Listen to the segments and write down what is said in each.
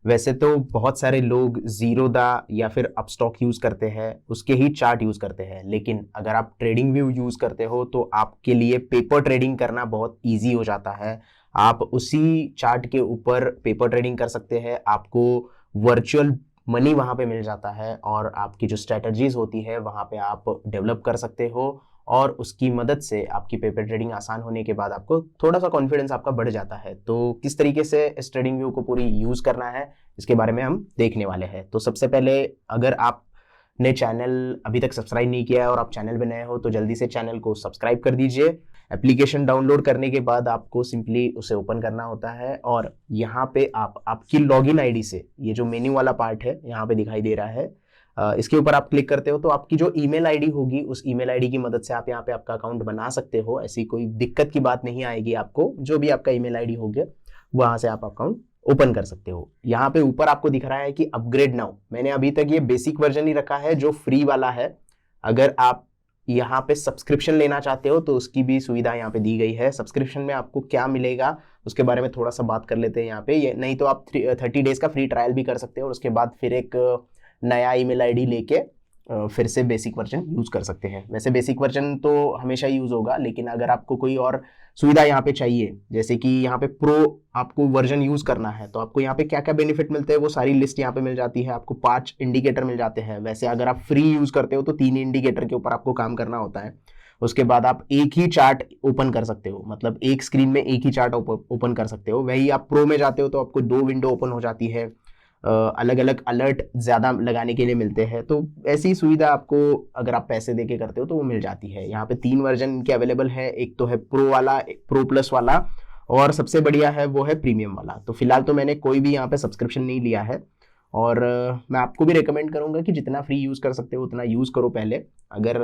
वैसे तो बहुत सारे लोग जीरोदा या फिर अपस्टॉक यूज करते हैं, उसके ही चार्ट यूज करते हैं, लेकिन अगर आप ट्रेडिंग व्यू यूज करते हो तो आपके लिए पेपर ट्रेडिंग करना बहुत इजी हो जाता है। आप उसी चार्ट के ऊपर पेपर ट्रेडिंग कर सकते हैं, आपको वर्चुअल मनी वहां पे मिल जाता है और आपकी जो स्ट्रेटजीज होती है वहां पे आप डेवलप कर सकते हो और उसकी मदद से आपकी पेपर ट्रेडिंग आसान होने के बाद आपको थोड़ा सा कॉन्फिडेंस आपका बढ़ जाता है। तो किस तरीके से इस ट्रेडिंग व्यू को पूरी यूज करना है इसके बारे में हम देखने वाले हैं। तो सबसे पहले, अगर आपने चैनल अभी तक सब्सक्राइब नहीं किया है और आप चैनल पे नए हो तो जल्दी से चैनल को सब्सक्राइब कर दीजिए। एप्लीकेशन डाउनलोड करने के बाद आपको सिंपली उसे ओपन करना होता है और यहाँ पे आप आपकी लॉगिन आईडी से, ये जो मेन्यू वाला पार्ट है यहाँ पे दिखाई दे रहा है, इसके ऊपर आप क्लिक करते हो तो आपकी जो ईमेल आईडी होगी उस ईमेल आईडी की मदद से आप यहाँ पे आपका अकाउंट बना सकते हो। ऐसी कोई दिक्कत की बात नहीं आएगी आपको, जो भी आपका ईमेल आईडी होगा वहां से आप अकाउंट ओपन कर सकते हो। यहाँ पे ऊपर आपको दिख रहा है कि अपग्रेड नाउ। मैंने अभी तक ये बेसिक वर्जन ही रखा है जो फ्री वाला है। अगर आप यहाँ पे सब्सक्रिप्शन लेना चाहते हो तो उसकी भी सुविधा यहाँ पे दी गई है। सब्सक्रिप्शन में आपको क्या मिलेगा उसके बारे में थोड़ा सा बात कर लेते हैं यहाँ पे। ये नहीं तो आप 30 डेज का फ्री ट्रायल भी कर सकते हो और उसके बाद फिर एक नया ईमेल आईडी लेके फिर से बेसिक वर्जन यूज कर सकते हैं। वैसे बेसिक वर्जन तो हमेशा यूज होगा, लेकिन अगर आपको कोई और सुविधा यहाँ पे चाहिए, जैसे कि यहाँ पे प्रो आपको वर्जन यूज करना है, तो आपको यहाँ पे क्या क्या बेनिफिट मिलते हैं वो सारी लिस्ट यहाँ पे मिल जाती है। आपको 5 इंडिकेटर मिल जाते हैं। वैसे अगर आप फ्री यूज करते हो तो 3 इंडिकेटर के ऊपर आपको काम करना होता है। उसके बाद आप एक ही चार्ट ओपन कर सकते हो, मतलब एक स्क्रीन में एक ही चार्ट ओपन कर सकते हो। वही आप प्रो में जाते हो तो आपको 2 विंडो ओपन हो जाती है, अलग अलग अलर्ट ज्यादा लगाने के लिए मिलते हैं। तो ऐसी सुविधा आपको अगर आप पैसे देके करते हो तो वो मिल जाती है। यहाँ पे 3 वर्जन इनके अवेलेबल है, एक तो है प्रो वाला, प्रो प्लस वाला, और सबसे बढ़िया है वो है प्रीमियम वाला। तो फिलहाल तो मैंने कोई भी यहाँ पे सब्सक्रिप्शन नहीं लिया है और मैं आपको भी रिकमेंड करूंगा कि जितना फ्री यूज कर सकते हो उतना यूज करो पहले। अगर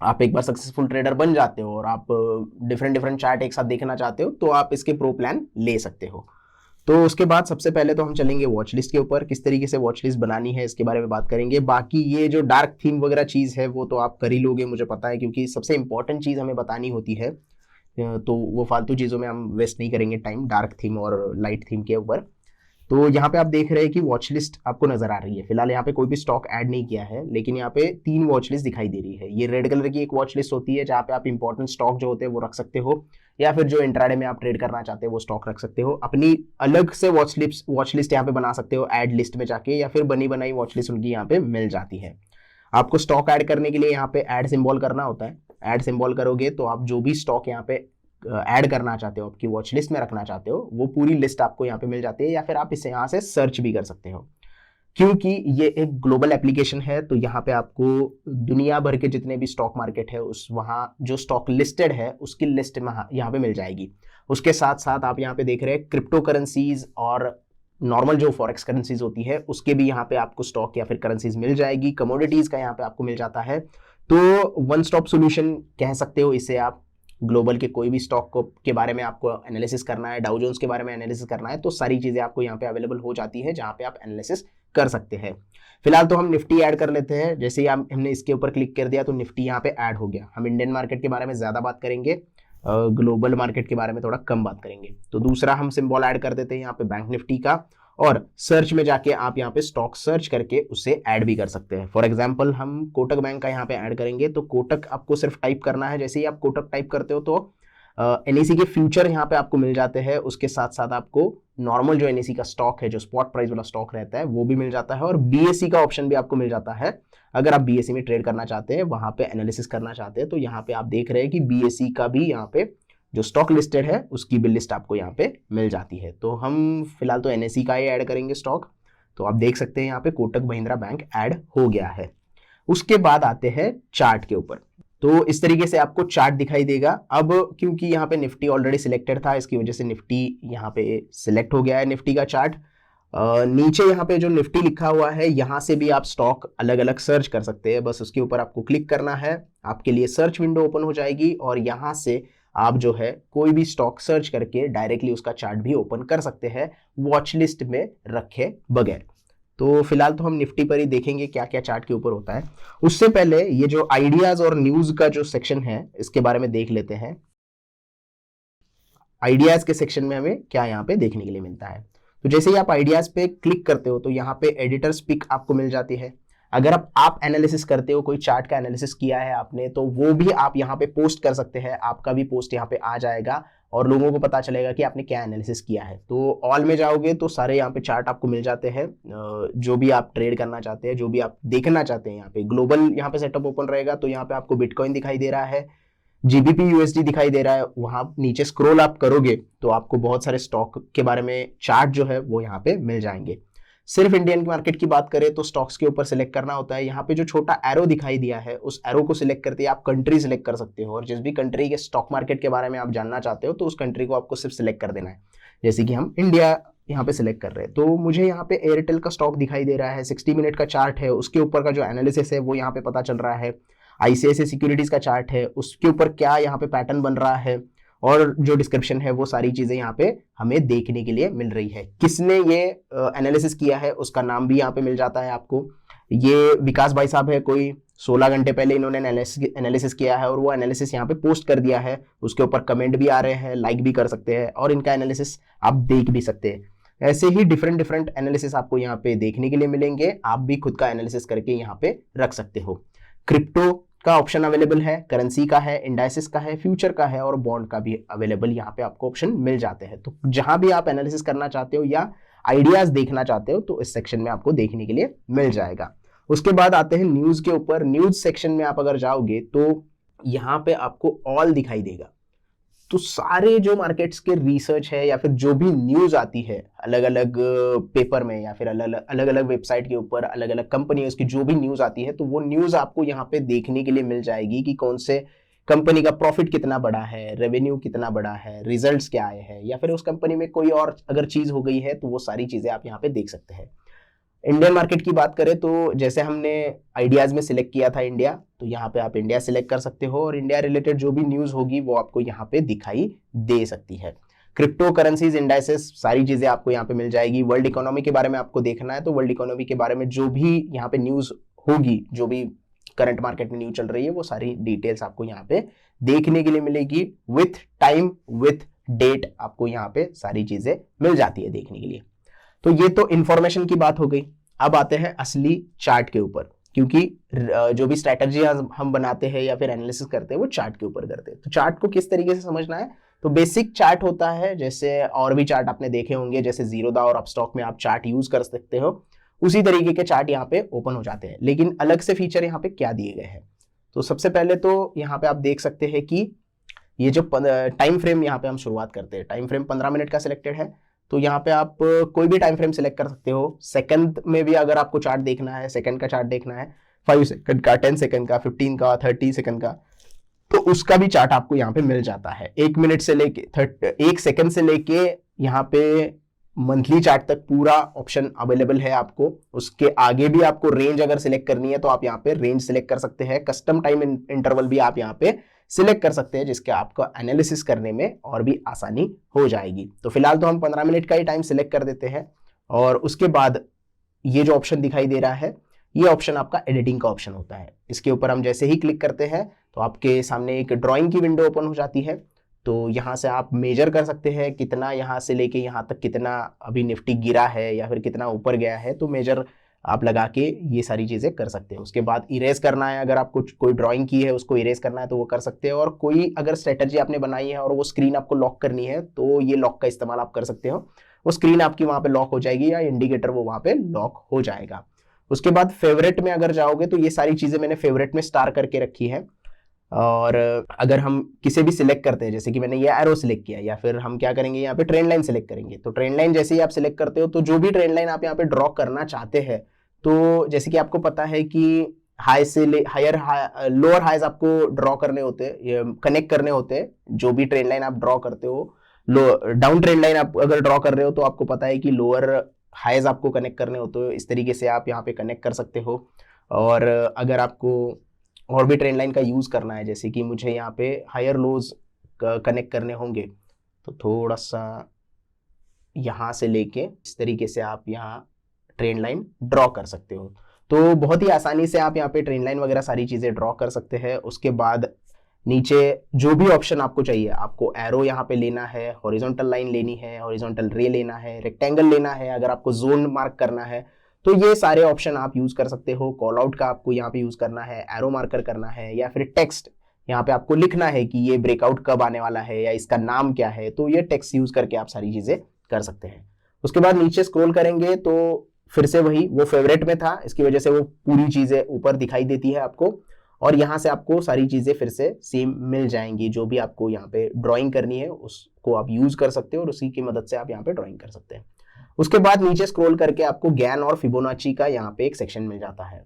आप एक बार सक्सेसफुल ट्रेडर बन जाते हो और आप डिफरेंट डिफरेंट चार्ट एक साथ देखना चाहते हो तो आप इसके प्रो प्लान ले सकते हो। तो उसके बाद सबसे पहले तो हम चलेंगे वॉच लिस्ट के ऊपर। किस तरीके से वॉच लिस्ट बनानी है इसके बारे में बात करेंगे। बाकी ये जो डार्क थीम वगैरह चीज़ है वो तो आप कर ही लोगे, मुझे पता है, क्योंकि सबसे इंपॉर्टेंट चीज़ हमें बतानी होती है। तो वो फालतू चीज़ों में हम वेस्ट नहीं करेंगे टाइम डार्क थीम और लाइट थीम के ऊपर। तो यहाँ पे आप देख रहे हैं कि वॉच लिस्ट आपको नजर आ रही है। फिलहाल यहाँ पे कोई भी स्टॉक ऐड नहीं किया है, लेकिन यहाँ पे 3 वॉच लिस्ट दिखाई दे रही है। ये रेड कलर की एक वॉच लिस्ट होती है जहाँ पे आप इंपॉर्टेंट स्टॉक जो होते हैं वो रख सकते हो, या फिर जो इंट्राडे में आप ट्रेड करना चाहते हो वो स्टॉक रख सकते हो। अपनी अलग से वॉच लिस्ट यहाँ पे बना सकते हो ऐड लिस्ट में जाके, या फिर बनी बनाई वॉच लिस्ट उनकी यहाँ पे मिल जाती है। आपको स्टॉक ऐड करने के लिए यहाँ पे ऐड सिंबल करना होता है। ऐड सिंबल करोगे तो आप जो भी स्टॉक यहाँ पे ऐड करना चाहते हो, आपकी वॉच लिस्ट में रखना चाहते हो, वो पूरी लिस्ट आपको यहाँ पे मिल जाती है, या फिर आप इसे यहाँ से सर्च भी कर सकते हो। क्योंकि ये एक ग्लोबल एप्लीकेशन है तो यहाँ पे आपको दुनिया भर के जितने भी स्टॉक मार्केट है उस वहाँ जो स्टॉक लिस्टेड है उसकी लिस्ट यहाँ पे मिल जाएगी। उसके साथ साथ आप यहाँ पे देख रहे हैं क्रिप्टो करेंसीज और नॉर्मल जो फॉरेक्स करेंसीज होती है उसके भी यहाँ पे आपको स्टॉक या फिर करेंसीज मिल जाएगी। कमोडिटीज का यहाँ पे आपको मिल जाता है। तो वन स्टॉप सोल्यूशन कह सकते हो इसे आप। ग्लोबल के कोई भी स्टॉक को के बारे में आपको एनालिसिस करना है, डाउ जोन्स के बारे में एनालिसिस करना है, तो सारी चीजें आपको यहाँ पे अवेलेबल हो जाती है जहाँ पे आप एनालिसिस कर सकते हैं। फिलहाल तो हम निफ्टी ऐड कर लेते हैं। जैसे ही हमने इसके ऊपर क्लिक कर दिया तो निफ्टी यहाँ पे ऐड हो गया। हम इंडियन मार्केट के बारे में ज्यादा बात करेंगे, ग्लोबल मार्केट के बारे में थोड़ा कम बात करेंगे। तो दूसरा हम सिंबल ऐड कर देते हैं यहाँ पे बैंक निफ्टी का, और सर्च में जाके आप यहाँ पे स्टॉक सर्च करके उसे ऐड भी कर सकते हैं। फॉर एग्जांपल हम कोटक बैंक का यहाँ पे ऐड करेंगे, तो कोटक आपको सिर्फ टाइप करना है। जैसे ही आप कोटक टाइप करते हो तो एनएसी के फ्यूचर यहाँ पे आपको मिल जाते हैं। उसके साथ साथ आपको नॉर्मल जो एनएसी का स्टॉक है, जो स्पॉट प्राइस वाला स्टॉक रहता है, वो भी मिल जाता है, और बीएससी का ऑप्शन भी आपको मिल जाता है। अगर आप बीएससी में ट्रेड करना चाहते हैं, वहां पे एनालिसिस करना चाहते हैं, तो यहाँ पे आप देख रहे हैं कि बीएससी का भी यहाँ पे जो स्टॉक लिस्टेड है उसकी भी लिस्ट आपको यहाँ पे मिल जाती है। तो हम फिलहाल तो एनएससी का ही ऐड करेंगे स्टॉक। तो आप देख सकते हैं यहाँ पे कोटक महिंद्रा बैंक ऐड हो गया है। उसके बाद आते हैं चार्ट के ऊपर। तो इस तरीके से आपको चार्ट दिखाई देगा। अब क्योंकि यहाँ पे निफ्टी ऑलरेडी सिलेक्टेड था, इसकी वजह से निफ्टी यहाँ पे सिलेक्ट हो गया है, निफ्टी का चार्ट। नीचे यहाँ पे जो निफ्टी लिखा हुआ है यहाँ से भी आप स्टॉक अलग अलग सर्च कर सकते हैं। बस उसके ऊपर आपको क्लिक करना है, आपके लिए सर्च विंडो ओपन हो जाएगी, और यहाँ से आप जो है कोई भी स्टॉक सर्च करके डायरेक्टली उसका चार्ट भी ओपन कर सकते हैं वॉच लिस्ट में रखे बगैर। तो फिलहाल तो हम निफ्टी पर ही देखेंगे क्या क्या चार्ट के ऊपर होता है। उससे पहले ये जो आइडियाज और न्यूज का जो सेक्शन है इसके बारे में देख लेते हैं। आइडियाज के सेक्शन में हमें क्या यहाँ पे देखने के लिए मिलता है। तो जैसे ही आप आइडियाज पे क्लिक करते हो तो यहाँ पे एडिटर्स पिक आपको मिल जाती है। अगर आप एनालिसिस करते हो, कोई चार्ट का एनालिसिस किया है आपने, तो वो भी आप यहाँ पे पोस्ट कर सकते हैं। आपका भी पोस्ट यहाँ पे आ जाएगा और लोगों को पता चलेगा कि आपने क्या एनालिसिस किया है। तो ऑल में जाओगे तो सारे यहाँ पे चार्ट आपको मिल जाते हैं, जो भी आप ट्रेड करना चाहते हैं, जो भी आप देखना चाहते हैं। यहाँ पे ग्लोबल यहाँ पे सेटअप ओपन रहेगा, तो यहाँ पे आपको बिटकॉइन दिखाई दे रहा है, जीबीपी यूएसडी दिखाई दे रहा है। वहां नीचे स्क्रॉल आप करोगे तो आपको बहुत सारे स्टॉक के बारे में चार्ट जो है वो यहाँ पे मिल जाएंगे। सिर्फ इंडियन मार्केट की बात करें तो स्टॉक्स के ऊपर सिलेक्ट करना होता है। यहाँ पे जो छोटा एरो दिखाई दिया है उस एरो को सिलेक्ट करते ही आप कंट्री सिलेक्ट कर सकते हो, और जिस भी कंट्री के स्टॉक मार्केट के बारे में आप जानना चाहते हो तो उस कंट्री को आपको सिर्फ सिलेक्ट कर देना है। जैसे कि हम इंडिया यहाँ पे सिलेक्ट कर रहे हैं, तो मुझे यहाँ पे एयरटेल का स्टॉक दिखाई दे रहा है, 60 मिनट का चार्ट है, उसके ऊपर का जो एनालिसिस है वो यहाँ पे पता चल रहा है। आईसीआईसीआई सिक्योरिटीज का चार्ट है, उसके ऊपर क्या यहाँ पे पैटर्न बन रहा है, और जो डिस्क्रिप्शन है वो सारी चीजें यहाँ पे हमें देखने के लिए मिल रही है। किसने ये एनालिसिस किया है उसका नाम भी यहाँ पे मिल जाता है आपको। ये विकास भाई साहब है, कोई 16 घंटे पहले इन्होंने एनालिसिस किया है और वो एनालिसिस यहाँ पे पोस्ट कर दिया है। उसके ऊपर कमेंट भी आ रहे हैं, लाइक भी कर सकते हैं और इनका एनालिसिस आप देख भी सकते हैं। ऐसे ही डिफरेंट एनालिसिस आपको यहाँ पे देखने के लिए मिलेंगे। आप भी खुद का एनालिसिस करके यहाँ पे रख सकते हो। क्रिप्टो का ऑप्शन अवेलेबल है, करेंसी का है, इंडाइसिस का है, फ्यूचर का है और बॉन्ड का भी अवेलेबल यहाँ पे आपको ऑप्शन मिल जाते हैं। तो जहां भी आप एनालिसिस करना चाहते हो या आइडियाज देखना चाहते हो तो इस सेक्शन में आपको देखने के लिए मिल जाएगा। उसके बाद आते हैं न्यूज के ऊपर। न्यूज सेक्शन में आप अगर जाओगे तो यहाँ पे आपको ऑल दिखाई देगा। तो सारे जो मार्केट्स के रिसर्च है या फिर जो भी न्यूज आती है अलग अलग पेपर में या फिर अलग अलग वेबसाइट के ऊपर, अलग अलग कंपनियों की जो भी न्यूज आती है, तो वो न्यूज आपको यहाँ पे देखने के लिए मिल जाएगी कि कौन से कंपनी का प्रॉफिट कितना बड़ा है, रेवेन्यू कितना बड़ा है, रिजल्ट्स क्या आए हैं, या फिर उस कंपनी में कोई और अगर चीज हो गई है तो वो सारी चीजें आप यहाँ पे देख सकते हैं। इंडियन मार्केट की बात करें तो जैसे हमने आइडियाज में सिलेक्ट किया था इंडिया, तो यहाँ पे आप इंडिया सिलेक्ट कर सकते हो और इंडिया रिलेटेड जो भी न्यूज होगी वो आपको यहाँ पे दिखाई दे सकती है। क्रिप्टो करेंसीज, इंडाइसेस, सारी चीजें आपको यहाँ पे मिल जाएगी। वर्ल्ड इकोनॉमी के बारे में आपको देखना है तो वर्ल्ड इकोनॉमी के बारे में जो भी यहाँ पे न्यूज होगी, जो भी करंट मार्केट में न्यूज चल रही है, वो सारी डिटेल्स आपको यहाँ पे देखने के लिए मिलेगी। विथ टाइम, विथ डेट आपको यहाँ पे सारी चीजें मिल जाती है देखने के लिए। तो ये तो इंफॉर्मेशन की बात हो गई। अब आते हैं असली चार्ट के ऊपर, क्योंकि जो भी स्ट्रैटेजी हम बनाते हैं या फिर एनालिसिस करते हैं वो चार्ट के ऊपर करते हैं। तो चार्ट को किस तरीके से समझना है, तो बेसिक चार्ट होता है, जैसे और भी चार्ट आपने देखे होंगे, जैसे जीरोधा और अपस्टॉक में आप चार्ट यूज कर सकते हो, उसी तरीके के चार्ट यहाँ पे ओपन हो जाते हैं। लेकिन अलग से फीचर यहाँ पे क्या दिए गए हैं, तो सबसे पहले तो यहाँ पे आप देख सकते हैं कि ये जो टाइम फ्रेम यहाँ पे हम शुरुआत करते हैं, टाइम फ्रेम 15 मिनट का सिलेक्टेड है। तो यहाँ पे आप कोई भी टाइम फ्रेम सिलेक्ट कर सकते हो। सेकंड में भी अगर आपको चार्ट देखना है, सेकंड का चार्ट देखना है, 5 सेकंड का, 10 सेकंड का, 15 का, 30 सेकंड का, तो उसका भी चार्ट आपको यहाँ पे मिल जाता है। 1 मिनट से लेके 1 सेकंड से लेके यहाँ पे मंथली चार्ट तक पूरा ऑप्शन अवेलेबल है आपको। उसके आगे भी आपको रेंज अगर सिलेक्ट करनी है तो आप यहाँ पे रेंज सिलेक्ट कर सकते हैं। कस्टम टाइम इंटरवल भी आप यहाँ पे सिलेक्ट कर सकते हैं, जिसके आपको एनालिसिस करने में और भी आसानी हो जाएगी। तो फिलहाल तो हम 15 मिनट का ही टाइम सिलेक्ट कर देते हैं। और उसके बाद ये जो ऑप्शन दिखाई दे रहा है, ये ऑप्शन आपका एडिटिंग का ऑप्शन होता है। इसके ऊपर हम जैसे ही क्लिक करते हैं तो आपके सामने एक ड्राइंग की विंडो ओपन हो जाती है। तो यहाँ से आप मेजर कर सकते हैं कितना यहाँ से लेके यहाँ तक कितना अभी निफ्टी गिरा है या फिर कितना ऊपर गया है, तो मेजर आप लगा के ये सारी चीजें कर सकते हैं। उसके बाद इरेज करना है, अगर आपको कोई ड्राइंग की है उसको इरेज करना है तो वो कर सकते हैं। और कोई अगर स्ट्रेटजी आपने बनाई है और वो स्क्रीन आपको लॉक करनी है तो ये लॉक का इस्तेमाल आप कर सकते हो। वो स्क्रीन आपकी वहां पे लॉक हो जाएगी या इंडिकेटर वो वहां पे लॉक हो जाएगा। उसके बाद फेवरेट में अगर जाओगे तो ये सारी चीजें मैंने फेवरेट में स्टार करके रखी है। और अगर हम किसे भी सिलेक्ट करते हैं, जैसे कि मैंने ये एरो सिलेक्ट किया, या फिर हम क्या करेंगे यहाँ पे ट्रेंड लाइन सिलेक्ट करेंगे। तो ट्रेंड लाइन जैसे ही आप सिलेक्ट करते हो तो जो भी ट्रेंड लाइन आप यहाँ पे ड्रॉ करना चाहते हैं, तो जैसे कि आपको पता है कि हाई से लोअर हाइज आपको ड्रॉ करने होते हैं, कनेक्ट करने होते हैं। जो भी ट्रेंड लाइन आप ड्रॉ करते हो, डाउन ट्रेंड लाइन आप अगर ड्रॉ कर रहे हो तो आपको पता है कि लोअर हाइज आपको कनेक्ट करने होते हो। इस तरीके से आप यहाँ पे कनेक्ट कर सकते हो। और अगर आपको और भी ट्रेंड लाइन का यूज करना है, जैसे कि मुझे यहाँ पे हायर लोज कनेक्ट करने होंगे, तो थोड़ा सा यहाँ से लेके इस तरीके से आप यहाँ ट्रेंड लाइन ड्रॉ कर सकते हो। तो बहुत ही आसानी से आप यहाँ पे ट्रेंड लाइन वगैरह सारी चीजें ड्रॉ कर सकते हैं। उसके बाद नीचे जो भी ऑप्शन आपको चाहिए, आपको एरो यहाँ पे लेना है, हॉरिजॉन्टल लाइन लेनी है, हॉरिजॉन्टल रे लेना है, रेक्टेंगल लेना है, अगर आपको जोन मार्क करना है तो ये सारे ऑप्शन आप यूज कर सकते हो। कॉल आउट का आपको यहाँ पे यूज करना है, एरो मार्कर करना है, या फिर टेक्स्ट यहाँ पे आपको लिखना है कि ये ब्रेकआउट कब आने वाला है या इसका नाम क्या है, तो ये टेक्स्ट यूज करके आप सारी चीजें कर सकते हैं। उसके बाद नीचे स्क्रॉल करेंगे तो फिर से वही, वो फेवरेट में था, इसकी वजह से वो पूरी चीजें ऊपर दिखाई देती है आपको, और यहाँ से आपको सारी चीजें फिर से सेम मिल जाएंगी। जो भी आपको यहाँ पे ड्राइंग करनी है उसको आप यूज कर सकते हो और उसी की मदद से आप यहाँ पे ड्राइंग कर सकते हैं। उसके बाद नीचे स्क्रॉल करके आपको गैन और फिबोनाची का यहाँ पे एक सेक्शन मिल जाता है।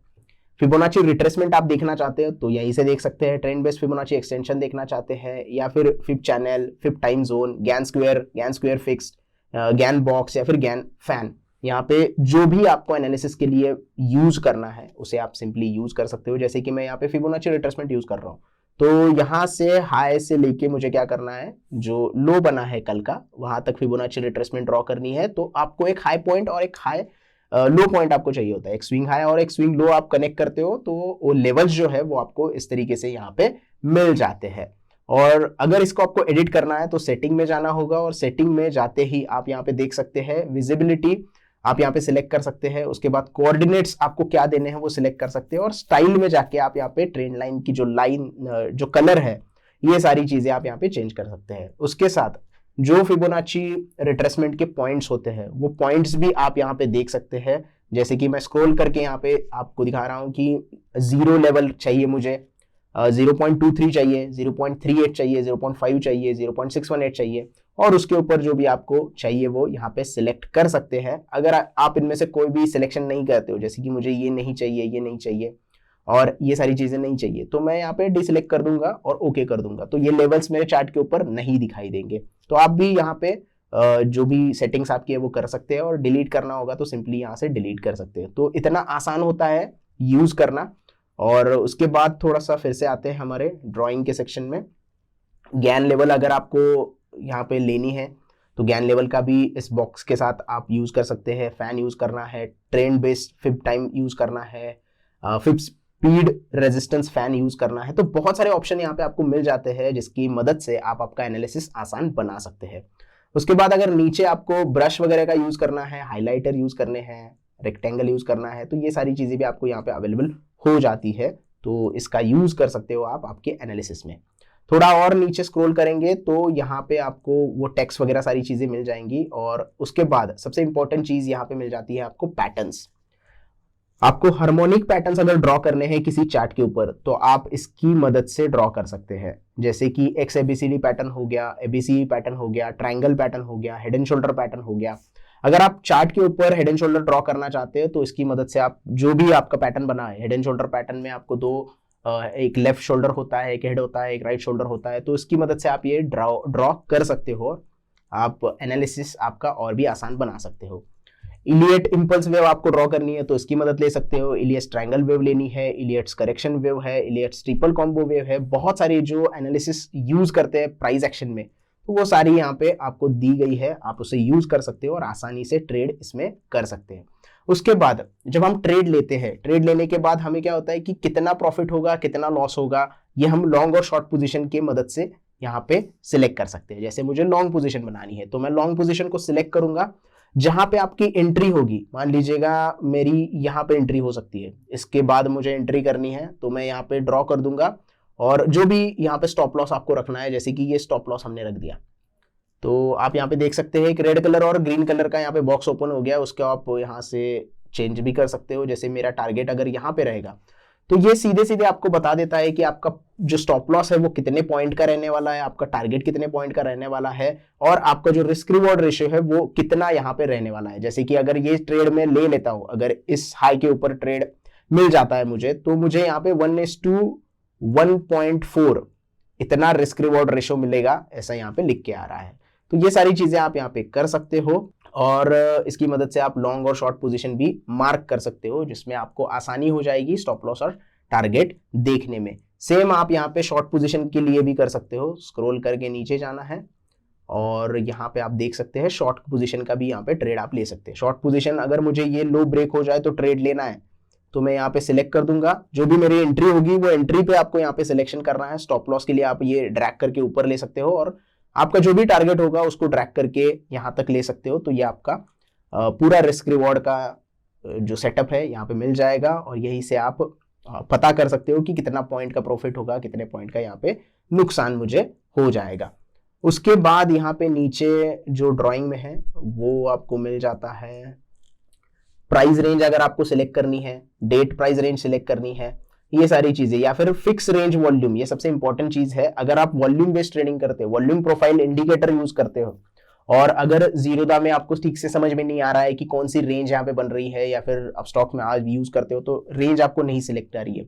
फिबोनाची रिट्रेसमेंट आप देखना चाहते हो तो यहीं से देख सकते हैं। ट्रेंड बेस्ड फिबोनाची एक्सटेंशन देखना चाहते हैं, या फिर Fib channel, Fib time zone, Gann square fixed, Gann box या फिर गैन फैन, यहाँ पे जो भी आपको एनालिसिस के लिए यूज करना है उसे आप सिंपली यूज कर सकते हो। जैसे कि मैं यहाँ पे फिबोनाची रिट्रेसमेंट यूज कर रहा हूँ, तो यहाँ से हाई से लेके मुझे क्या करना है, जो लो बना है कल का वहां तक फिबोनाची रिट्रेसमेंट ड्रॉ करनी है। तो आपको एक हाई पॉइंट और एक हाई लो पॉइंट आपको चाहिए होता है, एक स्विंग हाई और एक स्विंग लो आप कनेक्ट करते हो, तो वो लेवल्स जो है वो आपको इस तरीके से यहाँ पे मिल जाते हैं। और अगर इसको आपको एडिट करना है तो सेटिंग में जाना होगा, और सेटिंग में जाते ही आप यहाँ पे देख सकते हैं विजिबिलिटी आप यहाँ पे सिलेक्ट कर सकते हैं। उसके बाद कोऑर्डिनेट्स आपको क्या देने हैं वो सिलेक्ट कर सकते हैं, और स्टाइल में जाके आप यहाँ पे ट्रेंड लाइन की जो लाइन, जो कलर है, ये सारी चीजें आप यहाँ पे चेंज कर सकते हैं। उसके साथ जो फिबोनाची रिट्रेसमेंट के पॉइंट्स होते हैं वो पॉइंट्स भी आप यहाँ पे देख सकते हैं। जैसे कि मैं स्क्रॉल करके यहाँ पे आपको दिखा रहा हूँ कि 0 लेवल चाहिए मुझे, 0.23 चाहिए, 0.38 चाहिए, 0.5 चाहिए, 0.618 चाहिए, और उसके ऊपर जो भी आपको चाहिए वो यहाँ पे सिलेक्ट कर सकते हैं। अगर आप इनमें से कोई भी सिलेक्शन नहीं करते हो, जैसे कि मुझे ये नहीं चाहिए, ये नहीं चाहिए और ये सारी चीजें नहीं चाहिए, तो मैं यहाँ पे डिसलेक्ट कर दूंगा और ओके कर दूंगा, तो ये लेवल्स मेरे चार्ट के ऊपर नहीं दिखाई देंगे। तो आप भी यहाँ पे जो भी सेटिंग्स आपकी है वो कर सकते हैं, और डिलीट करना होगा तो सिंपली यहाँ से डिलीट कर सकते हैं। तो इतना आसान होता है यूज करना। और उसके बाद थोड़ा सा फिर से आते हैं हमारे ड्राइंग के सेक्शन में। गैन लेवल अगर आपको यहाँ पे लेनी है तो गैन लेवल का भी इस बॉक्स के साथ आप यूज कर सकते हैं। फैन यूज करना है, trend based fib time use करना है, fib speed resistance fan use करना है, तो बहुत सारे ऑप्शन यहाँ पे आपको मिल जाते हैं जिसकी मदद से आप आपका एनालिसिस आसान बना सकते हैं। उसके बाद अगर नीचे आपको ब्रश वगैरह का यूज करना है, हाइलाइटर यूज करने हैं, रेक्टेंगल यूज करना है, तो ये सारी चीजें भी आपको यहाँ पे अवेलेबल हो जाती है, तो इसका यूज कर सकते हो आप आपके एनालिसिस में। थोड़ा और नीचे स्क्रॉल करेंगे तो यहाँ पे आपको वो टेक्स्ट वगैरह सारी चीजें मिल जाएंगी, और उसके बाद सबसे इंपॉर्टेंट चीज यहाँ पे मिल जाती है आपको पैटर्न्स। आपको हार्मोनिक पैटर्न्स अगर ड्रॉ करने हैं किसी चार्ट के ऊपर तो आप इसकी मदद से ड्रॉ कर सकते हैं। जैसे कि एक्स एबीसीडी पैटर्न हो गया, एबीसी पैटर्न हो गया, ट्रायंगल पैटर्न हो गया, हेड एंड शोल्डर पैटर्न हो गया। अगर आप चार्ट के ऊपर हेड एंड शोल्डर ड्रॉ करना चाहते हैं तो इसकी मदद से आप जो भी आपका पैटर्न बना है, हेड एंड शोल्डर पैटर्न में आपको दो, एक लेफ्ट शोल्डर होता है, एक हेड होता है, एक राइट शोल्डर होता है, तो इसकी मदद से आप ये ड्रॉ कर सकते हो। आप एनालिसिस आपका और भी आसान बना सकते हो। इलियट इंपल्स वेव आपको ड्रॉ करनी है तो इसकी मदद ले सकते हो। इलियट्स ट्रायंगल वेव लेनी है, इलियट्स करेक्शन वेव है, इलियट्स ट्रिपल कॉम्बो वेव है। बहुत सारे जो एनालिसिस यूज करते हैं प्राइस एक्शन में, तो वो सारी यहाँ पे आपको दी गई है, आप उसे यूज कर सकते हो और आसानी से ट्रेड इसमें कर सकते हैं। उसके बाद जब हम ट्रेड लेते हैं, ट्रेड लेने के बाद हमें क्या होता है कि कितना प्रॉफिट होगा, कितना लॉस होगा, ये हम लॉन्ग और शॉर्ट पोजीशन की मदद से यहाँ पे सिलेक्ट कर सकते हैं। जैसे मुझे लॉन्ग पोजीशन बनानी है तो मैं लॉन्ग पोजीशन को सिलेक्ट करूंगा। जहां पे आपकी एंट्री होगी, मान लीजिएगा मेरी यहाँ पे एंट्री हो सकती है, इसके बाद मुझे एंट्री करनी है तो मैं यहाँ पे ड्रॉ कर दूंगा, और जो भी यहाँ पे स्टॉप लॉस आपको रखना है, जैसे कि ये स्टॉप लॉस हमने रख दिया, तो आप यहाँ पे देख सकते हैं एक रेड कलर और ग्रीन कलर का यहाँ पे बॉक्स ओपन हो गया, उसको आप यहाँ से चेंज भी कर सकते हो। जैसे मेरा टारगेट अगर यहाँ पे रहेगा तो ये सीधे सीधे आपको बता देता है कि आपका जो स्टॉप लॉस है वो कितने पॉइंट का रहने वाला है, आपका टारगेट कितने पॉइंट का रहने वाला है, और आपका जो रिस्क रिवॉर्ड रेशियो है वो कितना यहाँ पे रहने वाला है। जैसे कि अगर ये ट्रेड में ले लेता हूं, अगर इस हाई के ऊपर ट्रेड मिल जाता है मुझे, तो मुझे यहाँ पे 1:1.4 इतना रिस्क रिवॉर्ड रेशियो मिलेगा, ऐसा यहाँ पे लिख के आ रहा है। तो ये सारी चीजें आप यहाँ पे कर सकते हो, और इसकी मदद से आप लॉन्ग और शॉर्ट पोजीशन भी मार्क कर सकते हो, जिसमें आपको आसानी हो जाएगी स्टॉप लॉस और टारगेट देखने में। सेम आप यहाँ पे शॉर्ट पोजीशन के लिए भी कर सकते हो। स्क्रॉल करके नीचे जाना है और यहाँ पे आप देख सकते हैं शॉर्ट पोजीशन का भी यहाँ पे ट्रेड आप ले सकते हैं। शॉर्ट पोजीशन अगर मुझे ये लो ब्रेक हो जाए तो ट्रेड लेना है तो मैं यहाँ पे सिलेक्ट कर दूंगा, जो भी मेरी एंट्री होगी वो एंट्री पे आपको यहाँ पे सिलेक्शन करना है। स्टॉप लॉस के लिए आप ये ड्रैग करके ऊपर ले सकते हो और आपका जो भी टारगेट होगा उसको ड्रैग करके यहाँ तक ले सकते हो। तो ये आपका पूरा रिस्क रिवॉर्ड का जो सेटअप है यहाँ पे मिल जाएगा और यही से आप पता कर सकते हो कि कितना पॉइंट का प्रॉफिट होगा, कितने पॉइंट का यहाँ पे नुकसान मुझे हो जाएगा। उसके बाद यहाँ पे नीचे जो ड्राइंग में है वो आपको मिल जाता है प्राइस रेंज, अगर आपको सिलेक्ट करनी है, डेट प्राइस रेंज सिलेक्ट करनी है, ये सारी चीजें, या फिर फिक्स रेंज वॉल्यूम, ये सबसे इंपॉर्टेंट चीज है। अगर आप वॉल्यूम बेस्ड ट्रेडिंग करते हो, वॉल्यूम प्रोफाइल इंडिकेटर यूज करते हो और अगर जीरोधा में आपको ठीक से समझ में नहीं आ रहा है कि कौन सी रेंज यहाँ पे बन रही है, या फिर अपस्टॉक में आज यूज करते हो तो रेंज आपको नहीं सिलेक्ट आ रही है,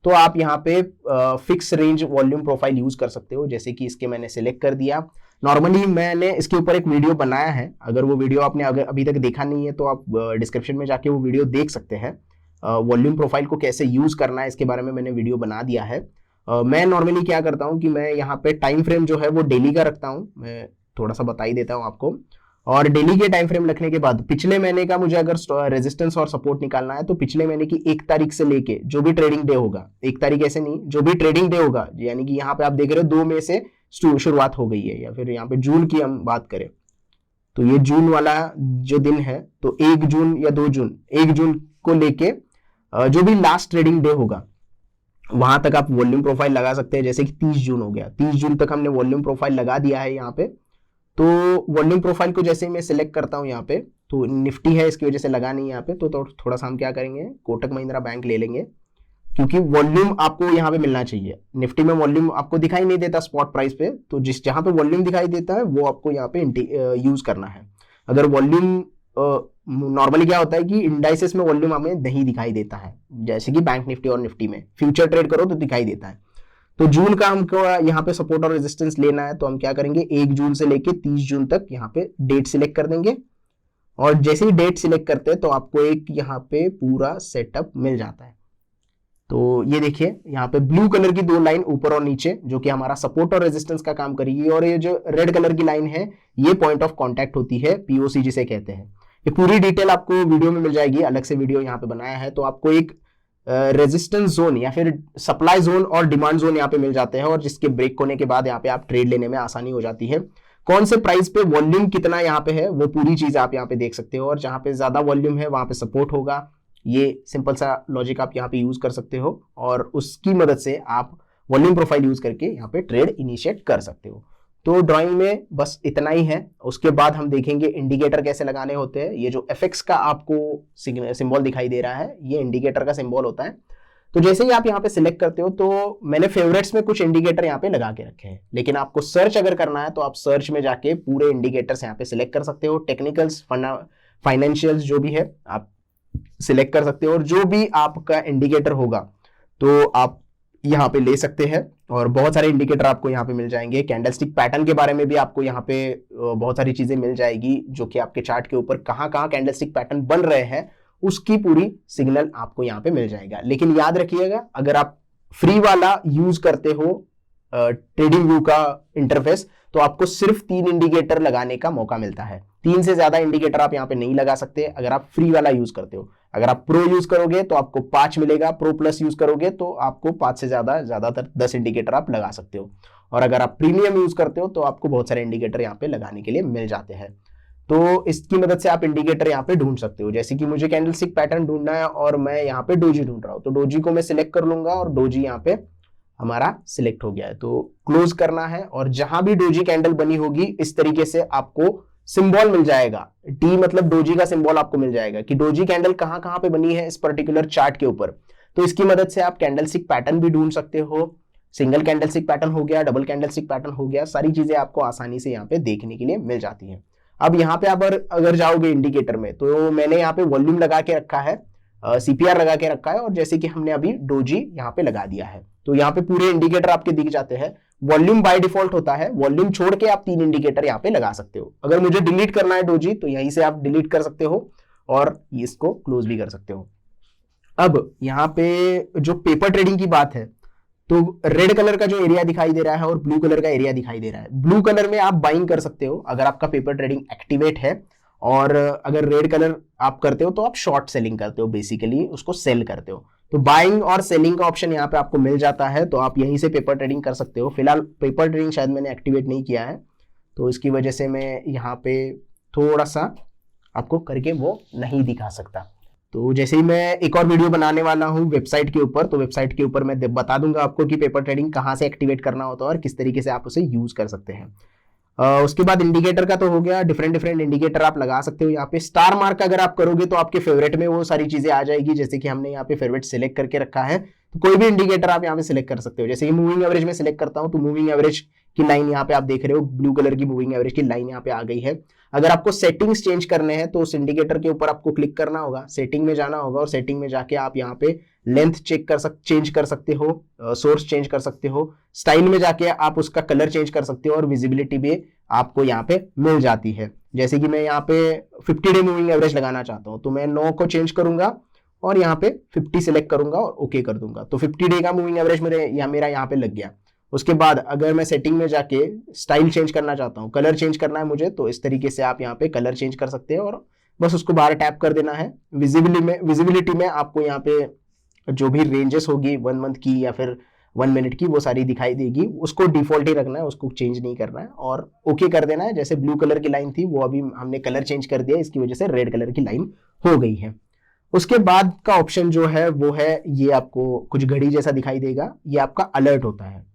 तो आप यहाँ पे fix range volume profile use कर सकते हो। जैसे कि इसके मैंने सिलेक्ट कर दिया। नॉर्मली मैंने इसके ऊपर एक वीडियो बनाया है, अगर वो वीडियो आपने अगर अभी तक देखा नहीं है तो आप डिस्क्रिप्शन में जाके वो वीडियो देख सकते हैं। वॉल्यूम प्रोफाइल को कैसे यूज करना है इसके बारे में मैंने वीडियो बना दिया है। मैं नॉर्मली क्या करता हूँ कि मैं यहाँ पे टाइम फ्रेम जो है वो डेली का रखता हूँ, मैं थोड़ा सा बता ही देता हूँ आपको। और डेली के टाइम फ्रेम रखने के बाद पिछले महीने का मुझे अगर रेजिस्टेंस और सपोर्ट निकालना है तो पिछले महीने की 1 तारीख से लेके जो भी ट्रेडिंग डे होगा, 1 तारीख ऐसे नहीं, जो भी ट्रेडिंग डे होगा, यानी कि यहाँ पे आप देख रहे हो 2 मई से शुरुआत हो गई है, या फिर यहाँ पे जून की हम बात करें तो ये जून वाला जो दिन है तो 1 जून या 2 जून, 1 जून को लेके जो भी लास्ट ट्रेडिंग डे होगा वहां तक आप वॉल्यूम प्रोफाइल लगा सकते हैं। जैसे कि 30 जून हो गया, 30 जून तक हमने वॉल्यूम प्रोफाइल लगा दिया है यहाँ पे। तो वॉल्यूम प्रोफाइल को जैसे मैं सिलेक्ट करता हूँ यहाँ पे, तो निफ्टी है इसकी वजह से लगा नहीं यहाँ पे, तो थोड़ा सा हम क्या करेंगे, कोटक महिंद्रा बैंक ले लेंगे, क्योंकि वॉल्यूम आपको यहाँ पे मिलना चाहिए। निफ्टी में वॉल्यूम आपको दिखाई नहीं देता स्पॉट प्राइस पे, तो जहां पे वॉल्यूम दिखाई देता है वो आपको यहाँ पे यूज करना है। अगर वॉल्यूम नॉर्मली क्या होता है कि इंडाइसेस में वॉल्यूम हमें नहीं दिखाई देता है, जैसे कि बैंक निफ्टी और निफ्टी में फ्यूचर ट्रेड करो तो दिखाई देता है। तो जून का हमको यहाँ पे सपोर्ट और रेजिस्टेंस लेना है, तो हम क्या करेंगे, 1 जून से लेके 30 जून तक यहाँ पे डेट सिलेक्ट कर देंगे। और जैसे ही डेट सिलेक्ट करते हैं तो आपको एक यहाँ पे पूरा सेटअप मिल जाता है। तो ये देखिए यहाँ पे ब्लू कलर की 2 लाइन ऊपर और नीचे जो कि हमारा सपोर्ट और रेजिस्टेंस का काम करेगी, और ये जो रेड कलर की लाइन है ये पॉइंट ऑफ कांटेक्ट होती है, पीओसी जिसे कहते हैं। ये पूरी डिटेल आपको वीडियो में मिल जाएगी, अलग से वीडियो यहाँ पे बनाया है। तो आपको एक रेजिस्टेंस जोन या फिर सप्लाई जोन और डिमांड जोन यहाँ पे मिल जाते हैं, और जिसके ब्रेक होने के बाद यहाँ पे आप ट्रेड लेने में आसानी हो जाती है। कौन से प्राइस पे वॉल्यूम कितना यहाँ पे है वो पूरी चीज आप यहाँ पे देख सकते हो, और जहां पे ज्यादा वॉल्यूम है वहां पे सपोर्ट होगा। ये सिंपल सा लॉजिक आप यहाँ पे यूज कर सकते हो, और उसकी मदद से आप वॉल्यूम प्रोफाइल यूज करके यहाँ पे ट्रेड इनिशिएट कर सकते हो। तो ड्राइंग में बस इतना ही है। उसके बाद हम देखेंगे इंडिकेटर कैसे लगाने होते हैं। ये जो एफएक्स का आपको सिंबल दिखाई दे रहा है ये इंडिकेटर का सिंबल होता है। तो जैसे ही आप यहाँ पे सिलेक्ट करते हो, तो मैंने फेवरेट्स में कुछ इंडिकेटर यहाँ पे लगा के रखे हैं, लेकिन आपको सर्च अगर करना है तो आप सर्च में जाके पूरे इंडिकेटर्स यहाँ पे सिलेक्ट कर सकते हो। टेक्निकल्स, फाइनेंशियल्स जो भी है आप सिलेक्ट कर सकते हो, और जो भी आपका इंडिकेटर होगा तो आप यहाँ पे ले सकते हैं। और बहुत सारे इंडिकेटर आपको यहाँ पे मिल जाएंगे। कैंडलस्टिक पैटर्न के बारे में भी आपको यहाँ पे बहुत सारी चीजें मिल जाएगी, जो कि आपके चार्ट के ऊपर कहाँ कहाँ कैंडलस्टिक पैटर्न बन रहे हैं उसकी पूरी सिग्नल आपको यहाँ पे मिल जाएगा। लेकिन याद रखिएगा, अगर आप फ्री वाला यूज करते हो ट्रेडिंग व्यू का इंटरफेस, तो आपको सिर्फ 3 इंडिकेटर लगाने का मौका मिलता है। 3 से ज्यादा इंडिकेटर आप यहाँ पे नहीं लगा सकते अगर आप फ्री वाला यूज करते हो। अगर आप प्रो यूज करोगे तो आपको 5 मिलेगा, प्रो प्लस यूज करोगे तो आपको 5 से ज्यादातर 10 इंडिकेटर आप लगा सकते हो। और अगर आप प्रीमियम यूज करते हो तो आपको बहुत सारे इंडिकेटर यहाँ पे लगाने के लिए मिल जाते हैं। तो इसकी मदद से आप इंडिकेटर यहाँ पे ढूंढ सकते हो। जैसे कि मुझे कैंडलस्टिक पैटर्न ढूंढना है और मैं यहाँ पे डोजी ढूंढ रहा हूँ, तो डोजी को मैं सिलेक्ट कर लूंगा और डोजी यहाँ पे हमारा सिलेक्ट हो गया है। तो क्लोज करना है, और जहां भी डोजी कैंडल बनी होगी इस तरीके से आपको सिंबल मिल जाएगा। टी मतलब डोजी का सिंबल आपको मिल जाएगा कि डोजी कैंडल कहां कहां पे बनी है इस पर्टिकुलर चार्ट के ऊपर। तो इसकी मदद से आप कैंडलस्टिक पैटर्न भी ढूंढ सकते हो। सिंगल कैंडलस्टिक पैटर्न हो गया, डबल कैंडलस्टिक पैटर्न हो गया, सारी चीजें आपको आसानी से यहाँ पे देखने के लिए मिल जाती है। अब यहाँ पे आप अगर जाओगे इंडिकेटर में, तो मैंने यहाँ पे वॉल्यूम लगा के रखा है, सीपीआर लगा के रखा है, और जैसे कि हमने अभी डोजी यहाँ पे लगा दिया है, तो यहाँ पे पूरे इंडिकेटर आपके दिख जाते हैं। वॉल्यूम बाय डिफॉल्ट होता है, वॉल्यूम छोड़ के आप 3 इंडिकेटर यहाँ पे लगा सकते हो। अगर मुझे डिलीट करना है डोजी तो यहीं से आप डिलीट कर सकते हो और इसको क्लोज भी कर सकते हो। अब यहाँ पे जो पेपर ट्रेडिंग की बात है, तो रेड कलर का जो एरिया दिखाई दे रहा है और ब्लू कलर का एरिया दिखाई दे रहा है। ब्लू कलर में आप बाइंग कर सकते हो अगर आपका पेपर ट्रेडिंग एक्टिवेट है, और अगर रेड कलर आप करते हो तो आप शॉर्ट सेलिंग करते हो, बेसिकली उसको सेल करते हो। तो बाइंग और सेलिंग का ऑप्शन यहाँ पे आपको मिल जाता है, तो आप यहीं से पेपर ट्रेडिंग कर सकते हो। फिलहाल पेपर ट्रेडिंग शायद मैंने एक्टिवेट नहीं किया है, तो इसकी वजह से मैं यहाँ पे थोड़ा सा आपको करके वो नहीं दिखा सकता। तो जैसे ही मैं एक और वीडियो बनाने वाला हूँ वेबसाइट के ऊपर, तो वेबसाइट के ऊपर मैं बता दूंगा आपको कि पेपर ट्रेडिंग कहाँ से एक्टिवेट करना होता है और किस तरीके से आप उसे यूज कर सकते हैं। उसके बाद इंडिकेटर का तो हो गया, डिफरेंट डिफरेंट इंडिकेटर आप लगा सकते हो। यहाँ पे स्टार मार्क अगर आप करोगे तो आपके फेवरेट में वो सारी चीजें आ जाएगी, जैसे कि हमने यहाँ पे फेवरेट सिलेक्ट करके रखा है, तो कोई भी इंडिकेटर आप यहाँ पे सिलेक्ट कर सकते हो। जैसे कि मूविंग एवरेज में सिलेक्ट करता हूँ, तो मूविंग एवरेज की लाइन यहाँ पे आप देख रहे हो, ब्लू कलर की मूविंग एवरेज की लाइन यहाँ पे आ गई है। अगर आपको सेटिंग्स चेंज करने हैं तो उस इंडिकेटर के ऊपर आपको क्लिक करना होगा, सेटिंग में जाना होगा, और सेटिंग में जाके आप यहाँ पे लेंथ चेंज कर सकते हो, सोर्स चेंज कर सकते हो, स्टाइल में जाके आप उसका कलर चेंज कर सकते हो, और विजिबिलिटी भी आपको यहाँ पे मिल जाती है। जैसे कि मैं यहाँ पे 50 डे मूविंग एवरेज लगाना चाहता हूँ, तो मैं 9 को चेंज करूंगा और यहाँ पे 50 सिलेक्ट करूंगा और ओके कर दूंगा, तो 50 डे का मूविंग एवरेज मेरा यहाँ पे लग गया। उसके बाद अगर मैं सेटिंग में जाके स्टाइल चेंज करना चाहता हूँ, कलर चेंज करना है मुझे, तो इस तरीके से आप यहाँ पे कलर चेंज कर सकते हैं और बस उसको बाहर टैप कर देना है। विजिबिलिटी में आपको यहाँ पे जो भी रेंजेस होगी 1 मंथ की या फिर 1 मिनट की, वो सारी दिखाई देगी। उसको डिफॉल्ट ही रखना है, उसको चेंज नहीं करना है और ओके कर देना है। जैसे ब्लू कलर की लाइन थी वो अभी हमने कलर चेंज कर दिया, इसकी वजह से रेड कलर की लाइन हो गई है। उसके बाद का ऑप्शन जो है वो है, ये आपको कुछ घड़ी जैसा दिखाई देगा, ये आपका अलर्ट होता है।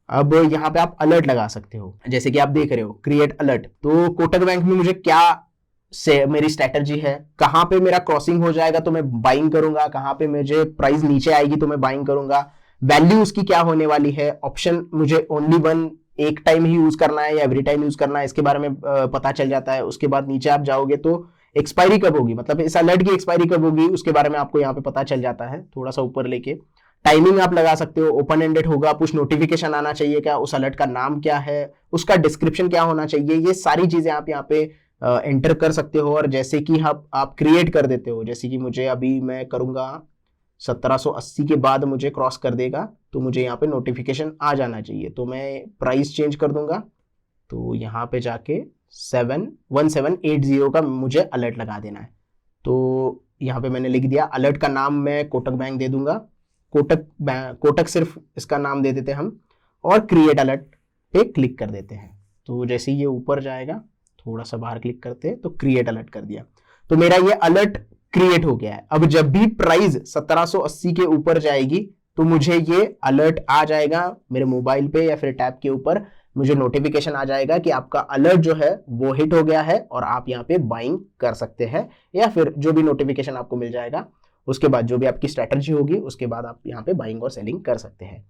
अब यहाँ पे आप अलर्ट लगा सकते हो, जैसे कि आप देख रहे हो क्रिएट अलर्ट। तो कोटक बैंक में मुझे क्या से मेरी स्ट्रेटजी है, कहां पे मेरा क्रॉसिंग हो जाएगा तो मैं बाइंग करूंगा, कहां पे मुझे प्राइस नीचे आएगी तो मैं बाइंग करूंगा, वैल्यू उसकी क्या होने वाली है, ऑप्शन मुझे ओनली वन एक टाइम ही यूज करना है या एवरी टाइम यूज करना है, इसके बारे में पता चल जाता है। उसके बाद नीचे आप जाओगे तो एक्सपायरी कब होगी, मतलब इस अलर्ट की एक्सपायरी कब होगी, उसके बारे में आपको यहाँ पे पता चल जाता है। थोड़ा सा ऊपर लेके टाइमिंग आप लगा सकते हो, ओपन एंडेड होगा, पुश नोटिफिकेशन आना चाहिए क्या, उस अलर्ट का नाम क्या है, उसका डिस्क्रिप्शन क्या होना चाहिए, ये सारी चीजें आप यहाँ पे एंटर कर सकते हो। और जैसे कि आप क्रिएट कर देते हो, जैसे कि मुझे अभी मैं करूंगा 1780 के बाद मुझे क्रॉस कर देगा, तो मुझे यहाँ पे नोटिफिकेशन आ जाना चाहिए, तो मैं प्राइस चेंज कर दूंगा। तो यहाँ पे जाके 1780 का मुझे अलर्ट लगा देना है। तो यहाँ पे मैंने लिख दिया, अलर्ट का नाम मैं कोटक बैंक दे दूंगा, कोटक सिर्फ इसका नाम दे देते हम, और क्रिएट अलर्ट पे क्लिक कर देते हैं। तो जैसे ये ऊपर जाएगा, थोड़ा सा बाहर क्लिक करते हैं तो क्रिएट अलर्ट कर दिया, तो मेरा ये अलर्ट क्रिएट हो गया है। अब जब भी प्राइस 1780 के ऊपर जाएगी तो मुझे ये अलर्ट आ जाएगा मेरे मोबाइल पे या फिर टैब के ऊपर, मुझे नोटिफिकेशन आ जाएगा कि आपका अलर्ट जो है वो हिट हो गया है और आप यहाँ पे बाइंग कर सकते हैं, या फिर जो भी नोटिफिकेशन आपको मिल जाएगा उसके बाद जो भी आपकी स्ट्रैटेजी होगी उसके बाद आप यहाँ पे बाइंग और सेलिंग कर सकते हैं।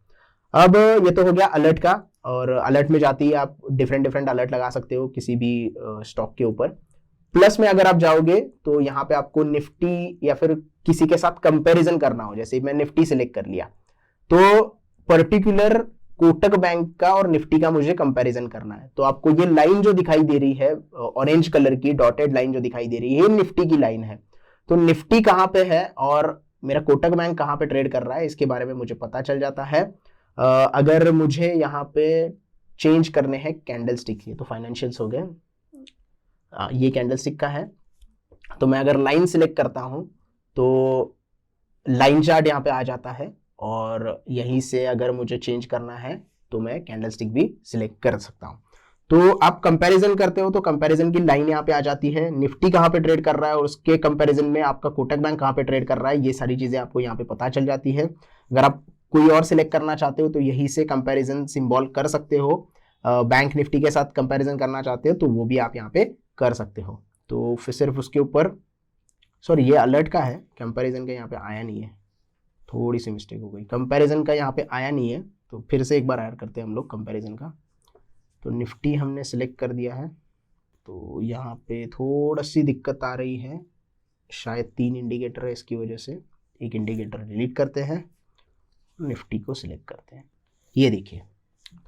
अब ये तो हो गया अलर्ट का, और अलर्ट में जाती है आप डिफरेंट अलर्ट लगा सकते हो किसी भी स्टॉक के ऊपर। प्लस में अगर आप जाओगे तो यहाँ पे आपको निफ्टी या फिर किसी के साथ कंपैरिजन करना हो, जैसे मैं निफ्टी सिलेक्ट कर लिया, तो पर्टिकुलर कोटक बैंक का और निफ्टी का मुझे कंपैरिजन करना है, तो आपको ये लाइन जो दिखाई दे रही है ऑरेंज कलर की डॉटेड लाइन जो दिखाई दे रही है, ये निफ्टी की लाइन है। तो निफ्टी कहाँ पे है और मेरा कोटक बैंक कहाँ पे ट्रेड कर रहा है, इसके बारे में मुझे पता चल जाता है। अगर मुझे यहाँ पे चेंज करने हैं कैंडल स्टिक, ये तो फाइनेंशियल्स हो गए, ये कैंडल स्टिक का है, तो मैं अगर लाइन सिलेक्ट करता हूं तो लाइन चार्ट यहाँ पे आ जाता है, और यहीं से अगर मुझे चेंज करना है तो मैं कैंडल स्टिक भी सिलेक्ट कर सकता हूं। तो आप कंपैरिजन करते हो तो कंपैरिजन की लाइन यहाँ पे आ जाती है, निफ्टी कहाँ पे ट्रेड कर रहा है और उसके कंपैरिजन में आपका कोटक बैंक कहाँ पे ट्रेड कर रहा है, ये सारी चीजें आपको यहाँ पे पता चल जाती है। अगर आप कोई और सिलेक्ट करना चाहते हो तो यहीं से कंपैरिजन सिंबल कर सकते हो, बैंक निफ्टी के साथ कंपैरिजन करना चाहते हो तो वो भी आप यहाँ पे कर सकते हो। तो फिर सिर्फ उसके ऊपर, सॉरी ये अलर्ट का है, कंपैरिजन का यहाँ पे आया नहीं है, थोड़ी सी मिस्टेक हो गई, कंपैरिजन का यहाँ पे आया नहीं है, तो फिर से एक बार ऐड करते हैं हम लोग कंपैरिजन का। तो निफ्टी हमने सिलेक्ट कर दिया है, तो यहाँ पे थोड़ा सी दिक्कत आ रही है, शायद 3 इंडिकेटर है, इसकी वजह से एक इंडिकेटर डिलीट करते हैं, निफ्टी को सिलेक्ट करते हैं। ये देखिए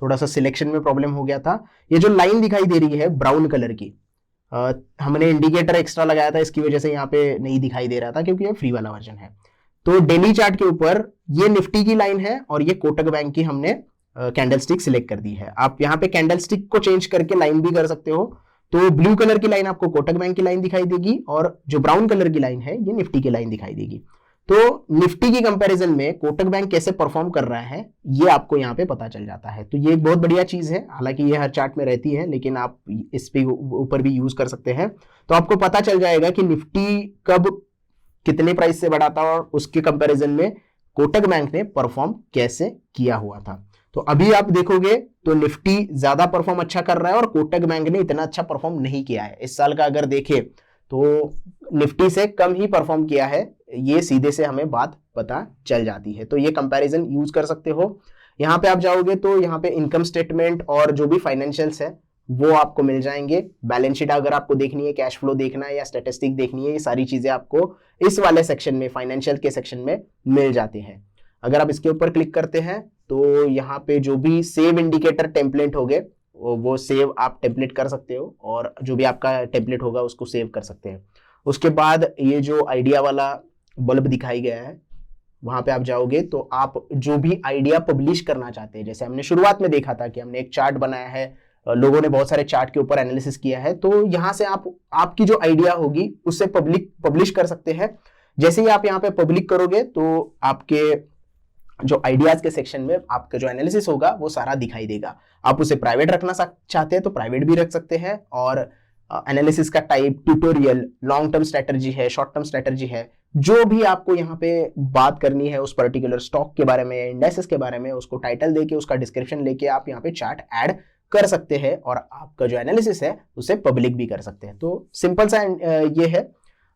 थोड़ा सा सिलेक्शन में प्रॉब्लम हो गया था, ये जो लाइन दिखाई दे रही है ब्राउन कलर की, हमने इंडिकेटर एक्स्ट्रा लगाया था, इसकी वजह से यहाँ पे नहीं दिखाई दे रहा था क्योंकि ये फ्री वाला वर्जन है। तो डेली चार्ट के ऊपर ये निफ्टी की लाइन है और ये कोटक बैंक की हमने कैंडल स्टिक सिलेक्ट कर दी है। आप यहाँ पे कैंडल स्टिक को चेंज करके लाइन भी कर सकते हो, तो ब्लू कलर की लाइन आपको कोटक बैंक की लाइन दिखाई देगी और जो ब्राउन कलर की लाइन है ये निफ्टी की लाइन दिखाई देगी। तो निफ्टी की कंपैरिजन में कोटक बैंक कैसे परफॉर्म कर रहा है ये आपको यहाँ पे पता चल जाता है। तो ये एक बहुत बढ़िया चीज है, हालांकि ये हर चार्ट में रहती है लेकिन आप इस पे ऊपर भी यूज कर सकते हैं। तो आपको पता चल जाएगा कि निफ्टी कब कितने प्राइस से बढ़ा था और उसके कंपैरिजन में कोटक बैंक ने परफॉर्म कैसे किया हुआ था। तो अभी आप देखोगे तो निफ्टी ज्यादा परफॉर्म अच्छा कर रहा है और कोटक बैंक ने इतना अच्छा परफॉर्म नहीं किया है। इस साल का अगर देखें तो निफ्टी से कम ही परफॉर्म किया है, ये सीधे से हमें बात पता चल जाती है। तो ये कंपैरिजन यूज कर सकते हो। यहाँ पे आप जाओगे तो यहाँ पे इनकम स्टेटमेंट और जो भी फाइनेंशियल्स है वो आपको मिल जाएंगे। बैलेंस शीट अगर आपको देखनी है, कैश फ्लो देखना है या स्टैटिस्टिक देखनी है, ये सारी चीजें आपको इस वाले सेक्शन में, फाइनेंशियल के सेक्शन में मिल जाते हैं। अगर आप इसके ऊपर क्लिक करते हैं तो यहाँ पे जो भी सेव इंडिकेटर टेम्पलेट हो गए वो सेव आप टेम्पलेट कर सकते हो और जो भी आपका टेम्पलेट होगा उसको सेव कर सकते हैं। उसके बाद ये जो आइडिया वाला बल्ब दिखाई गया है वहां पे आप जाओगे तो आप जो भी आइडिया पब्लिश करना चाहते हैं, जैसे हमने शुरुआत में देखा था कि हमने एक चार्ट बनाया है, लोगों ने बहुत सारे चार्ट के ऊपर एनालिसिस किया है, तो यहां से आप आपकी जो आइडिया होगी उससे पब्लिश कर सकते हैं। जैसे ही आप यहाँ पे पब्लिक करोगे तो आपके जो आइडियाज के सेक्शन में आपका जो एनालिसिस होगा वो सारा दिखाई देगा। आप उसे प्राइवेट रखना चाहते हैं तो प्राइवेट भी रख सकते हैं और एनालिसिस का type, tutorial, long term strategy है, शॉर्ट टर्म स्ट्रेटजी है, जो भी आपको यहाँ पे बात करनी है उस पर्टिकुलर स्टॉक के बारे में, इंडेक्सेस के बारे में, उसको टाइटल देके उसका डिस्क्रिप्शन लेके आप यहाँ पे चार्ट ऐड कर सकते हैं और आपका जो एनालिसिस है उसे पब्लिक भी कर सकते हैं। तो सिंपल सा ये है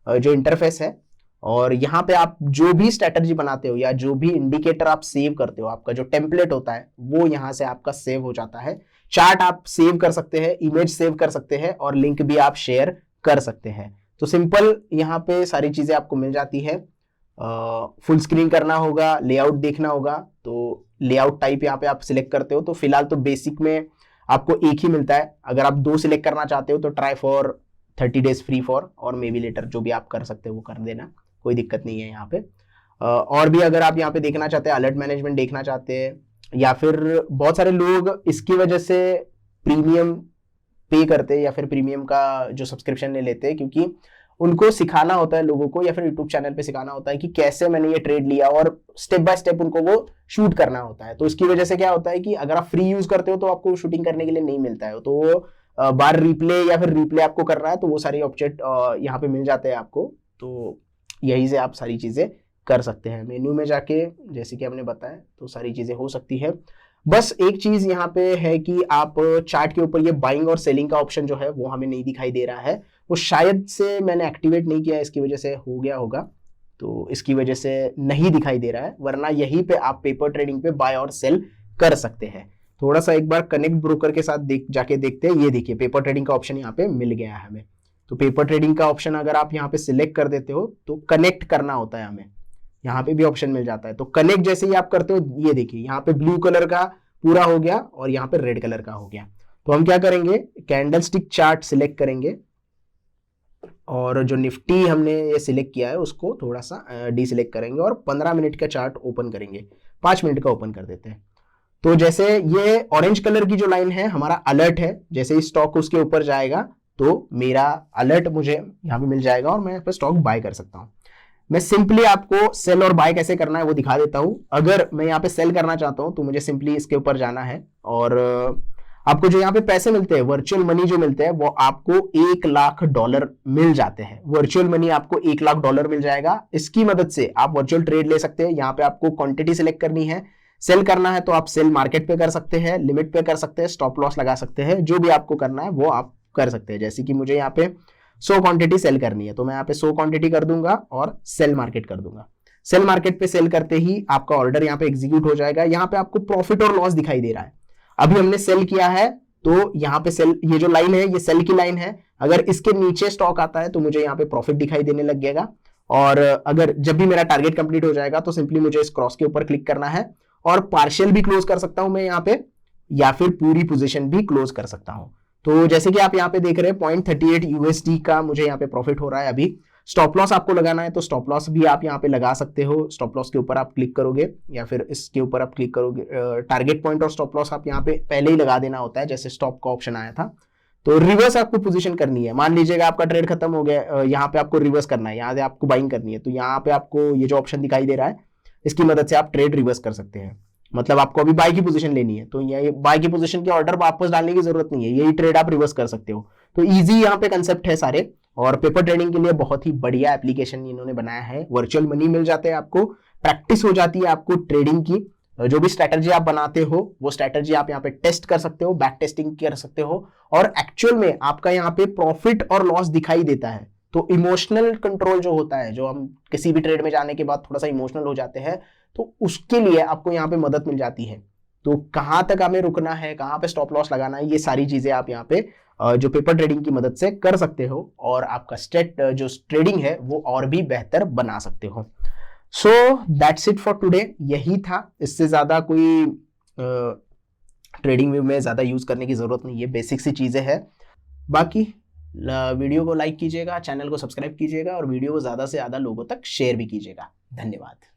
जो इंटरफेस है। और यहाँ पे आप जो भी स्ट्रेटजी बनाते हो या जो भी इंडिकेटर आप सेव करते हो, आपका जो टेम्पलेट होता है वो यहाँ से आपका सेव हो जाता है। चार्ट आप सेव कर सकते हैं, इमेज सेव कर सकते हैं और लिंक भी आप शेयर कर सकते हैं। तो सिंपल यहाँ पे सारी चीजें आपको मिल जाती है। फुल स्क्रीन करना होगा, लेआउट देखना होगा तो लेआउट टाइप यहाँ पे आप सिलेक्ट करते हो। तो फिलहाल तो बेसिक में आपको एक ही मिलता है, अगर आप 2 सिलेक्ट करना चाहते हो तो try for 30 days free for और मे बी लेटर, जो भी आप कर सकते हो वो कर देना, कोई दिक्कत नहीं है यहाँ पे। और भी अगर आप यहाँ पे देखना चाहते हैं, अलर्ट मैनेजमेंट देखना चाहते हैं, या फिर बहुत सारे लोग इसकी वजह से प्रीमियम पे करते हैं या फिर प्रीमियम का जो सब्सक्रिप्शन ले लेते हैं, क्योंकि उनको सिखाना होता है लोगों को या फिर यूट्यूब चैनल पे सिखाना होता है कि कैसे मैंने ये ट्रेड लिया और स्टेप बाय स्टेप उनको वो शूट करना होता है। तो इसकी वजह से क्या होता है कि अगर आप फ्री यूज करते हो तो आपको शूटिंग करने के लिए नहीं मिलता है, तो वो बार रिप्ले या फिर रिप्ले आपको करना है तो वो सारी ऑब्जेक्ट यहाँ पे मिल जाते हैं आपको। तो यही से आप सारी चीजें कर सकते हैं। मेन्यू में जाके जैसे कि हमने बताया तो सारी चीजें हो सकती है। बस एक चीज यहाँ पे है कि आप चार्ट के ऊपर ये बाइंग और सेलिंग का ऑप्शन जो है वो हमें नहीं दिखाई दे रहा है, वो शायद से मैंने एक्टिवेट नहीं किया, इसकी वजह से हो गया होगा, तो इसकी वजह से नहीं दिखाई दे रहा है, वरना यहीं पे आप पेपर ट्रेडिंग पे बाय और सेल कर सकते हैं। थोड़ा सा एक बार कनेक्ट ब्रोकर के साथ जाके देखते हैं। ये देखिए पेपर ट्रेडिंग का ऑप्शन यहाँ पे मिल गया है हमें। तो पेपर ट्रेडिंग का ऑप्शन अगर आप यहाँ पे सिलेक्ट कर देते हो तो कनेक्ट करना होता है हमें, यहाँ पे भी ऑप्शन मिल जाता है। तो कनेक्ट जैसे ही आप करते हो, ये देखिए यहाँ पे ब्लू कलर का पूरा हो गया और यहाँ पे रेड कलर का हो गया। तो हम क्या करेंगे, कैंडल स्टिक चार्ट सिलेक्ट करेंगे और जो निफ्टी हमने ये सिलेक्ट किया है उसको थोड़ा सा डीसिलेक्ट करेंगे और 15 मिनट का चार्ट ओपन करेंगे, 5 मिनट का ओपन कर देते हैं। तो जैसे ये ऑरेंज कलर की जो लाइन है हमारा अलर्ट है, जैसे ही स्टॉक उसके ऊपर जाएगा तो मेरा अलर्ट मुझे यहाँ पे मिल जाएगा और मैं यहाँ पे स्टॉक बाय कर सकता हूँ। मैं सिंपली आपको सेल और बाय कैसे करना है वो दिखा देता हूँ। अगर मैं यहाँ पे सेल करना चाहता हूँ तो मुझे सिंपली इसके ऊपर जाना है और आपको जो यहाँ पे पैसे मिलते हैं, वर्चुअल मनी जो मिलते हैं, वो आपको $1,00,000 मिल जाते हैं। वर्चुअल मनी आपको $1,00,000 मिल जाएगा। इसकी मदद से आप वर्चुअल ट्रेड ले सकते हैं। यहाँ पे आपको क्वांटिटी सिलेक्ट करनी है, सेल करना है तो आप सेल मार्केट पे कर सकते हैं, लिमिट पे कर सकते हैं, स्टॉप लॉस लगा सकते हैं, जो भी आपको करना है वो आप कर सकते हैं। जैसे कि मुझे यहाँ पे 100 क्वांटिटी सेल करनी है तो मैं यहाँ पे 100 क्वांटिटी कर दूंगा और सेल मार्केट कर दूंगा। सेल मार्केट पे सेल करते ही आपका ऑर्डर यहाँ पे एग्जीक्यूट हो जाएगा। यहाँ पे आपको प्रॉफिट और लॉस दिखाई दे रहा है। अभी हमने सेल किया है तो यहाँ पे सेल, ये जो लाइन है ये सेल की लाइन है। अगर इसके नीचे स्टॉक आता है तो मुझे यहाँ पे प्रॉफिट दिखाई देने लग जाएगा और अगर जब भी मेरा टारगेट कंप्लीट हो जाएगा तो सिंपली मुझे इस क्रॉस के ऊपर क्लिक करना है और पार्शियल भी क्लोज कर सकता हूं मैं यहाँ पे, या फिर पूरी पोजीशन भी क्लोज कर सकता हूं। तो जैसे कि आप यहाँ पे देख रहे हैं $0.38 का मुझे यहाँ पे प्रॉफिट हो रहा है। अभी स्टॉप लॉस आपको लगाना है तो स्टॉप लॉस भी आप यहाँ पे लगा सकते हो। स्टॉप लॉस के ऊपर आप क्लिक करोगे या फिर इसके ऊपर आप क्लिक करोगे। टारगेट पॉइंट और स्टॉप लॉस आप यहाँ पे पहले ही लगा देना होता है, जैसे स्टॉप का ऑप्शन आया था तो रिवर्स आपको पोजीशन करनी है। मान लीजिएगा आपका ट्रेड खत्म हो गया, यहाँ पे आपको रिवर्स करना है, यहाँ से आपको बाइंग करनी है, तो यहाँ पे आपको ये जो ऑप्शन दिखाई दे रहा है इसकी मदद से आप ट्रेड रिवर्स कर सकते हैं। मतलब आपको अभी बाई की पोजीशन लेनी है, तो ये बाई की पोजीशन के ऑर्डर वापस डालने की जरूरत नहीं है, यही ट्रेड आप रिवर्स कर सकते हो। तो इजी यहाँ पे कंसेप्ट है सारे, और पेपर ट्रेडिंग के लिए बहुत ही बढ़िया एप्लीकेशन इन्होंने बनाया है। वर्चुअल मनी मिल जाते हैं आपको, प्रैक्टिस हो जाती है आपको ट्रेडिंग की, जो भी स्ट्रैटेजी आप बनाते हो वो स्ट्रैटेजी आप यहाँ पे टेस्ट कर सकते हो, बैक टेस्टिंग कर सकते हो, और एक्चुअल में आपका यहाँ पे प्रॉफिट और लॉस दिखाई देता है। तो इमोशनल कंट्रोल जो होता है, जो हम किसी भी ट्रेड में जाने के बाद थोड़ा सा इमोशनल हो जाते हैं, तो उसके लिए आपको यहाँ पे मदद मिल जाती है। तो कहाँ तक हमें रुकना है, कहाँ पे स्टॉप लॉस लगाना है, ये सारी चीजें आप यहाँ पे जो पेपर ट्रेडिंग की मदद से कर सकते हो, और आपका जो ट्रेडिंग है वो और भी बेहतर बना सकते हो। So that's it for today, यही था। इससे ज्यादा कोई ट्रेडिंग व्यू में ज्यादा यूज करने की जरूरत नहीं है, बेसिक सी चीजें हैं। बाकी वीडियो को लाइक कीजिएगा, चैनल को सब्सक्राइब कीजिएगा, और वीडियो को ज्यादा से ज्यादा लोगों तक शेयर भी कीजिएगा। धन्यवाद।